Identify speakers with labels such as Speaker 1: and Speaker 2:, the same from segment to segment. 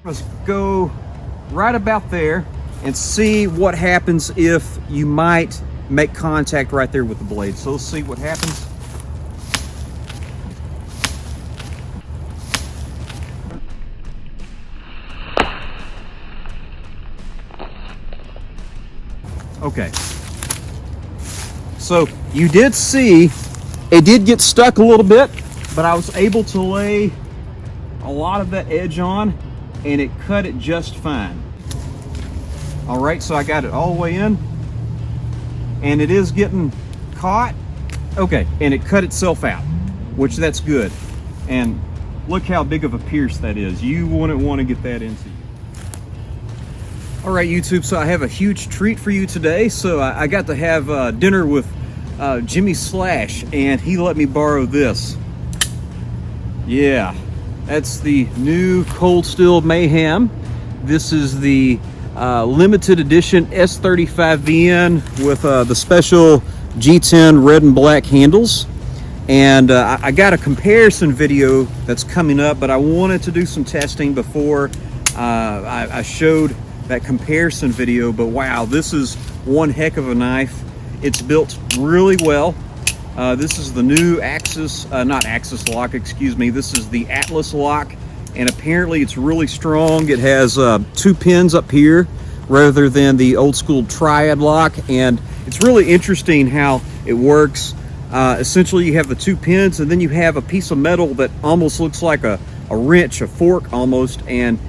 Speaker 1: Let's go right about there and see what happens if you might make contact right there with the blade. So let's see what happens. Okay, so you did see it did get stuck a little bit, but I was able to lay a lot of that edge on and it cut it just fine. All right, so I got it all the way in and it is getting caught. Okay, and it cut itself out, which that's good. And look how big of a pierce that is. You wouldn't want to get that into you. All right, YouTube, so I have a huge treat for you today. So I got to have dinner with Jimmy Slash, and he let me borrow this. Yeah, that's the new Cold Steel Mayhem. This is the limited edition S35VN with the special G10 red and black handles. And I got a comparison video that's coming up, but I wanted to do some testing before I showed that comparison video. But wow, this is one heck of a knife. It's built really well. This is the new not Axis lock, excuse me. This is the Atlas lock, and apparently it's really strong. It has 2 pins up here rather than the old school triad lock, and it's really interesting how it works. Essentially, you have the 2 pins, and then you have a piece of metal that almost looks like a wrench, a fork almost, and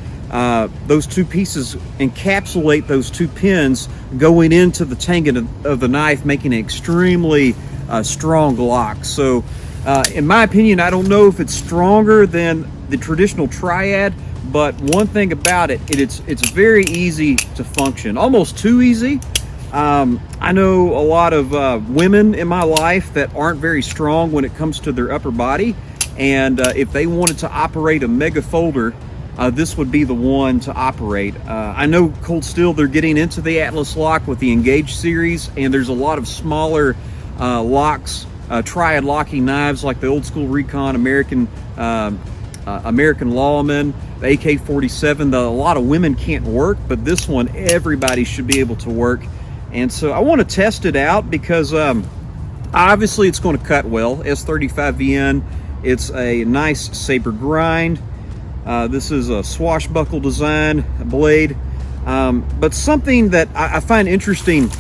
Speaker 1: those 2 pieces encapsulate those 2 pins going into the tangent of the knife, making an extremely strong lock. So in my opinion, I don't know if it's stronger than the traditional triad, but one thing about it, it's very easy to function, almost too easy. I know a lot of women in my life that aren't very strong when it comes to their upper body, and if they wanted to operate a mega folder, this would be the one to operate. I know Cold Steel, they're getting into the Atlas lock with the Engage series, and there's a lot of smaller locks, triad locking knives like the old school Recon, American Lawman, the AK-47. A lot of women can't work, but this one everybody should be able to work. And so I want to test it out because obviously it's going to cut well. S35VN, it's a nice saber grind. This is a swashbuckle design blade, but something that I find interesting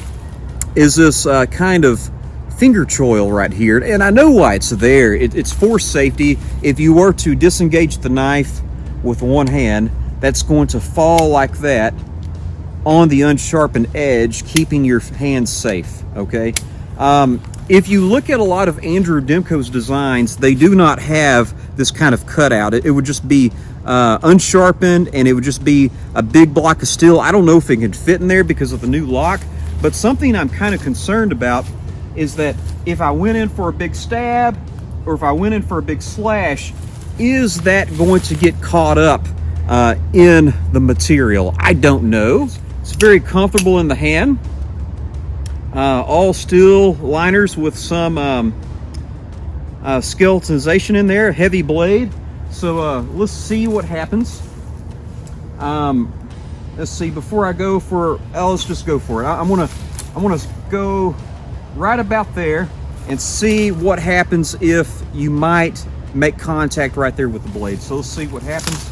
Speaker 1: is this kind of finger choil right here, and I know why it's there. It's for safety. If you were to disengage the knife with one hand, that's going to fall like that on the unsharpened edge, keeping your hands safe, okay? If you look at a lot of Andrew Demko's designs, they do not have this kind of cutout. It would just be unsharpened, and it would just be a big block of steel. I don't know if it can fit in there because of the new lock, but something I'm kind of concerned about is that if I went in for a big stab or if I went in for a big slash, is that going to get caught up in the material? I don't know. It's very comfortable in the hand. All steel liners with some skeletonization in there, heavy blade. So let's see what happens. Let's see, before I go for, let's just go for it. I want to go right about there and see what happens if you might make contact right there with the blade. So let's see what happens.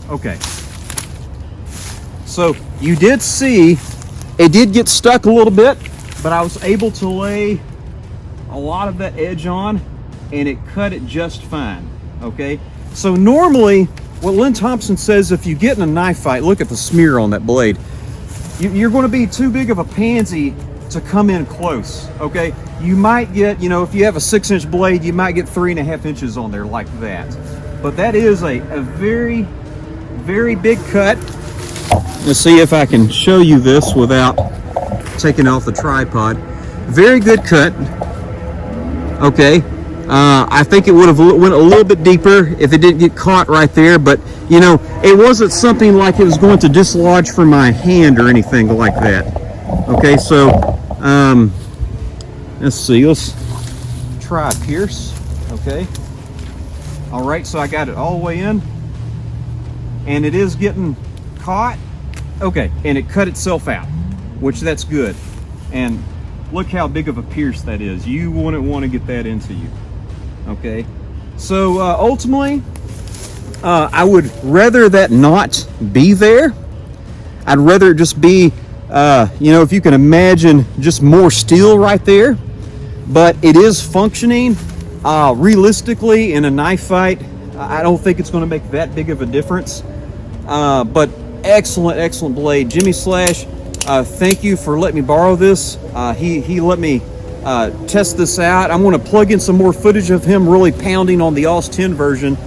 Speaker 1: Okay, so you did see it did get stuck a little bit, but I was able to lay a lot of that edge on and it cut it just fine. Okay, so normally what Lynn Thompson says, if you get in a knife fight, look at the smear on that blade, you're going to be too big of a pansy to come in close. Okay, you might get, you know, if you have a 6-inch blade, you might get 3.5 inches on there like that, but that is a very big cut. Let's see if I can show you this without taking off the tripod. Very good cut. Okay, I think it would have went a little bit deeper if it didn't get caught right there, but you know, it wasn't something like it was going to dislodge from my hand or anything like that. Okay, so Let's see. Let's try Pierce. Okay. All right. So I got it all the way in, and it is getting caught. Okay, and it cut itself out, which that's good. And look how big of a pierce that is. You wouldn't want to get that into you. Okay. So ultimately, I would rather that not be there. I'd rather it just be, you know, if you can imagine, just more steel right there. But it is functioning. Realistically, in a knife fight, I don't think it's going to make that big of a difference. But excellent blade. Jimmy Slash, thank you for letting me borrow this. He let me test this out. I'm going to plug in some more footage of him really pounding on the AUS 10 version.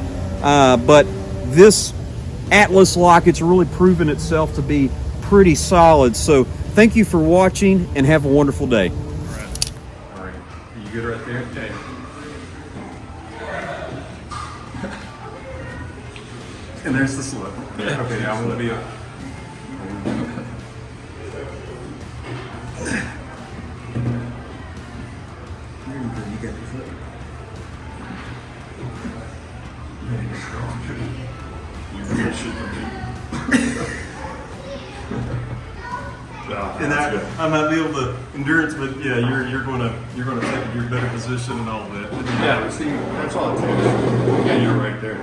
Speaker 1: But this Atlas lock, it's really proven itself to be pretty solid. So thank you for watching and have a wonderful day.
Speaker 2: All right. You good right there? Okay. And there's the slip. Yeah. Okay, I will be up. You got your foot. You're strong. You really should be. And I might be able to endurance, but yeah, you're gonna take your better position and all that.
Speaker 3: Yeah, see, that's all it takes. Yeah, you're right there.